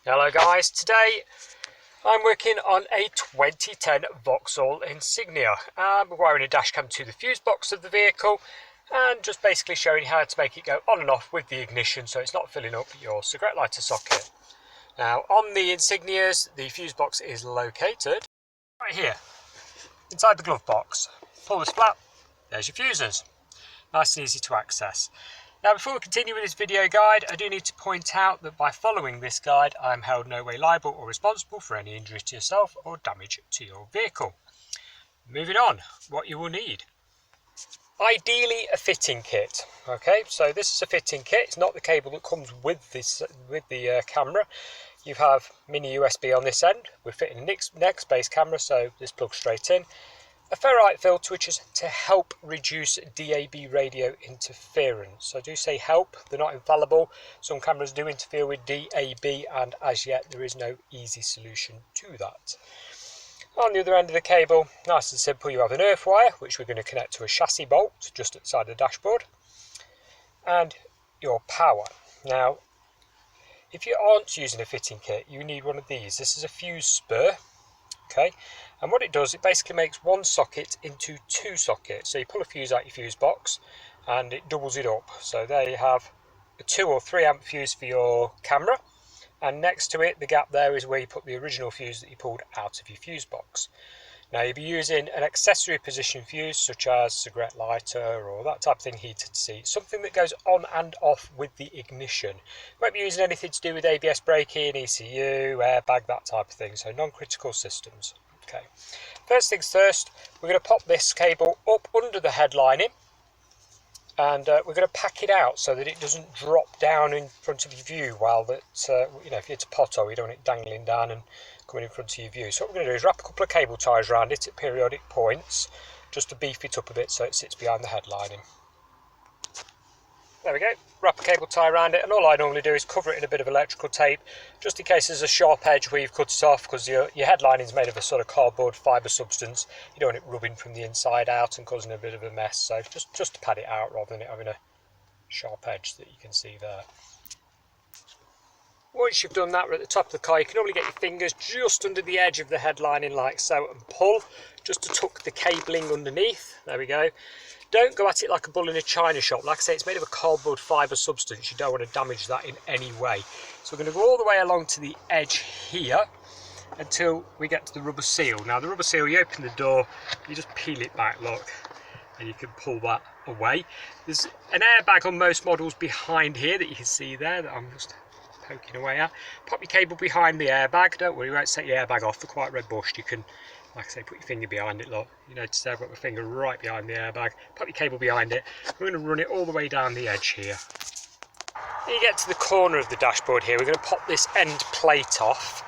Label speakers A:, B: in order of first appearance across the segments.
A: Hello guys, today I'm working on a 2010 Vauxhall Insignia. We're wiring a dash cam to the fuse box of the vehicle and just basically showing how to make it go on and off with the ignition so it's not filling up your cigarette lighter socket. Now on the Insignias, the fuse box is located right here, inside the glove box. Pull this flap, there's your fuses. Nice and easy to access. Now before we continue with this video guide, I do need to point out that by following this guide I am held no way liable or responsible for any injury to yourself or damage to your vehicle. Moving on, what you will need. Ideally a fitting kit. Okay, so this is a fitting kit. It's not the cable that comes with the camera. You have mini USB on this end. We're fitting a next base camera, so this plugs straight in. A ferrite filter, which is to help reduce DAB radio interference. So I do say help, they're not infallible. Some cameras do interfere with DAB and as yet there is no easy solution to that. On the other end of the cable, nice and simple, you have an earth wire which we're going to connect to a chassis bolt just at the side of the dashboard. And your power. Now, if you aren't using a fitting kit, you need one of these. This is a fuse spur. Okay, and what it does, it basically makes one socket into two sockets. So you pull a fuse out your fuse box and it doubles it up. So there you have a 2 or 3 amp fuse for your camera, and next to it, the gap there is where you put the original fuse that you pulled out of your fuse box. Now you'll be using an accessory position fuse such as cigarette lighter or that type of thing, heated seat, something that goes on and off with the ignition. You won't be using anything to do with ABS braking, ECU, airbag, that type of thing, so non-critical systems. Okay, first things first, we're going to pop this cable up under the headlining and we're going to pack it out so that it doesn't drop down in front of your view while that, you know, if it's a pothole, you don't want it dangling down and coming in front of your view. So what we're going to do is wrap a couple of cable ties around it at periodic points just to beef it up a bit so it sits behind the headlining. There we go, wrap a cable tie around it, and all I normally do is cover it in a bit of electrical tape just in case there's a sharp edge where you've cut it off, because your headlining is made of a sort of cardboard fibre substance. You don't want it rubbing from the inside out and causing a bit of a mess, so just to pad it out rather than it having a sharp edge that you can see there. Once you've done that, we're at the top of the car, you can normally get your fingers just under the edge of the headlining like so and pull just to tuck the cabling underneath. There we go. Don't go at it like a bull in a china shop. Like I say, it's made of a cardboard fibre substance. You don't want to damage that in any way. So we're going to go all the way along to the edge here until we get to the rubber seal. Now the rubber seal, you open the door, you just peel it back, look, and you can pull that away. There's an airbag on most models behind here that you can see there that I'm just poking away at. Pop your cable behind the airbag. Don't worry, you won't set your airbag off. They're quite robust. You can, like I say, put your finger behind it, look. You notice there I've got my finger right behind the airbag. Pop your cable behind it. We're going to run it all the way down the edge here. When you get to the corner of the dashboard here, we're going to pop this end plate off.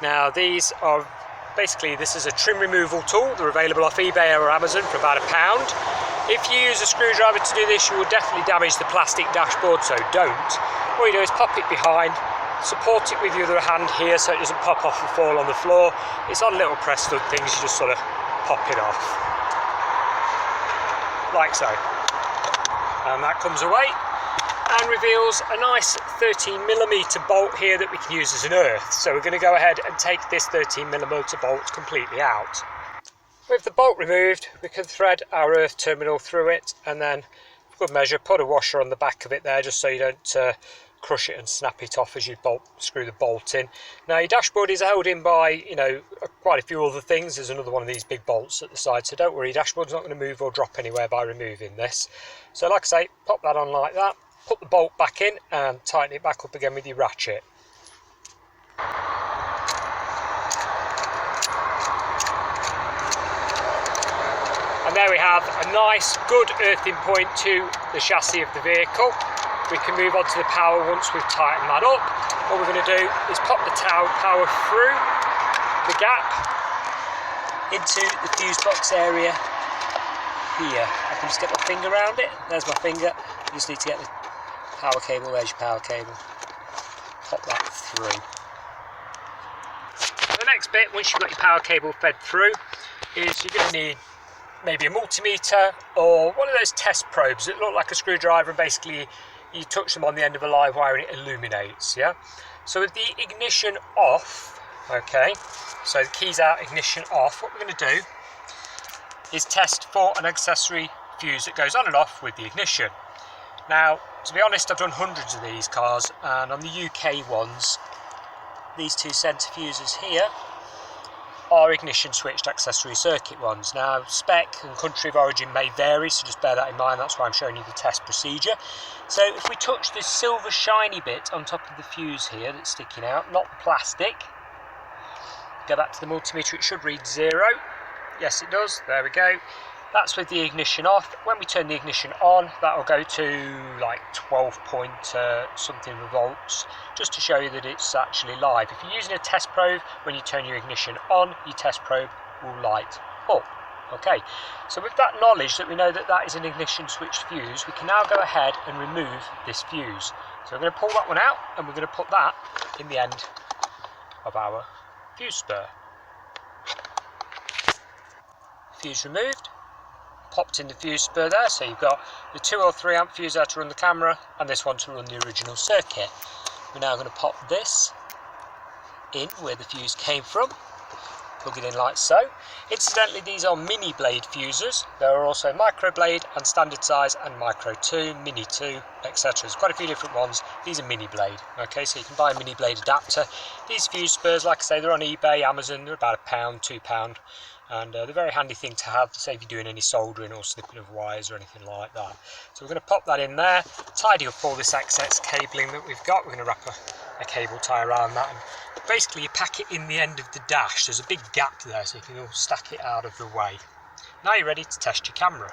A: Now these are basically, this is a trim removal tool. They're available off eBay or Amazon for about £1. If you use a screwdriver to do this, you will definitely damage the plastic dashboard, so don't. What you do is pop it behind, support it with your other hand here so it doesn't pop off and fall on the floor. It's on little press stud things, you just sort of pop it off. Like so. And that comes away and reveals a nice 13mm bolt here that we can use as an earth. So we're going to go ahead and take this 13mm bolt completely out. With the bolt removed, we can thread our earth terminal through it and then, for good measure, put a washer on the back of it there just so you don't crush it and snap it off as you screw the bolt in. Now your dashboard is held in by, you know, quite a few other things. There's another one of these big bolts at the side, so don't worry, your dashboard's not going to move or drop anywhere by removing this. So like I say, pop that on like that, put the bolt back in and tighten it back up again with your ratchet. And there we have a nice good earthing point to the chassis of the vehicle. We can move on to the power once we've tightened that up. What we're going to do is pop the power through the gap into the fuse box area here. I can just get my finger around it. There's my finger. You just need to get the power cable. There's your power cable. Pop that through. The next bit, once you've got your power cable fed through, is you're going to need maybe a multimeter or one of those test probes that look like a screwdriver and basically you touch them on the end of a live wire and it illuminates, yeah? So with the ignition off, okay, so the keys out, ignition off, what we're going to do is test for an accessory fuse that goes on and off with the ignition. Now, to be honest, I've done hundreds of these cars, and on the UK ones, these two centre fuses here are ignition switched accessory circuit ones. Now, spec and country of origin may vary, so just bear that in mind. That's why I'm showing you the test procedure. So if we touch this silver shiny bit on top of the fuse here that's sticking out, not the plastic, go back to the multimeter, it should read 0. Yes, it does. There we go. That's with the ignition off. When we turn the ignition on, that will go to like 12 point something volts, just to show you that it's actually live. If you're using a test probe, when you turn your ignition on, your test probe will light up. Okay, so with that knowledge that we know that that is an ignition switched fuse, we can now go ahead and remove this fuse. So we're going to pull that one out, and we're going to put that in the end of our fuse spur. Fuse removed. Popped in the fuse spur there, so you've got the 2 or 3 amp fuse there to run the camera and this one to run the original circuit. We're now going to pop this in where the fuse came from, plug it in like so. Incidentally, these are mini blade fuses. There are also micro blade and standard size and micro 2, mini 2, etc. There's quite a few different ones. These are mini blade. Okay, so you can buy a mini blade adapter. These fuse spurs, like I say, they're on eBay, Amazon, they're about £1, £2. And they're a very handy thing to have, say if you're doing any soldering or snipping of wires or anything like that. So we're going to pop that in there, tidy up all this excess cabling that we've got. We're going to wrap a cable tie around that, and basically you pack it in the end of the dash. There's a big gap there, so you can all stack it out of the way. Now you're ready to test your camera.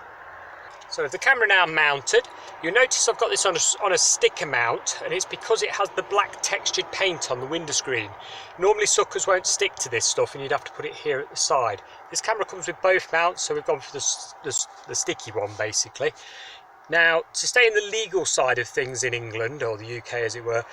A: So with the camera now mounted, you'll notice I've got this on a sticker mount, and it's because it has the black textured paint on the window screen. Normally suckers won't stick to this stuff and you'd have to put it here at the side. This camera comes with both mounts, so we've gone for the sticky one basically. Now, to stay in the legal side of things in England, or the UK as it were,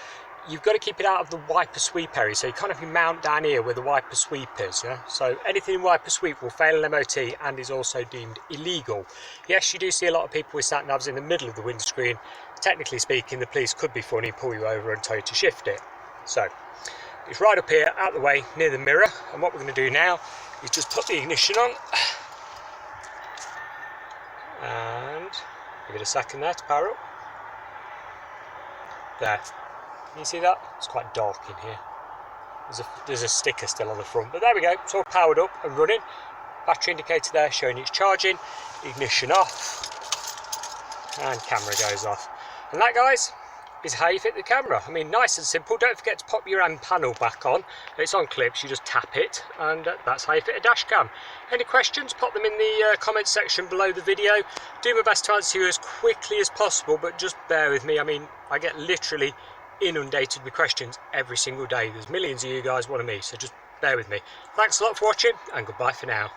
A: you've got to keep it out of the wiper sweep area, so you kind of mount down here where the wiper sweep is, yeah? So anything in wiper sweep will fail an MOT and is also deemed illegal. Yes, you do see a lot of people with sat navs in the middle of the windscreen. Technically speaking, the police could be funny, pull you over and tell you to shift it. So it's right up here, out the way, near the mirror, and what we're going to do now is just put the ignition on and give it a second there to power up. There. Can you see that? It's quite dark in here. There's a sticker still on the front, but there we go. It's all powered up and running. Battery indicator there showing it's charging. Ignition off. And camera goes off. And that, guys, is how you fit the camera. I mean, nice and simple. Don't forget to pop your end panel back on. It's on clips, you just tap it, and that's how you fit a dash cam. Any questions, pop them in the comment section below the video. Do my best to answer you as quickly as possible, but just bear with me. I mean, I get literally inundated with questions every single day. There's millions of you guys, one of me, so just bear with me. Thanks a lot for watching, and goodbye for now.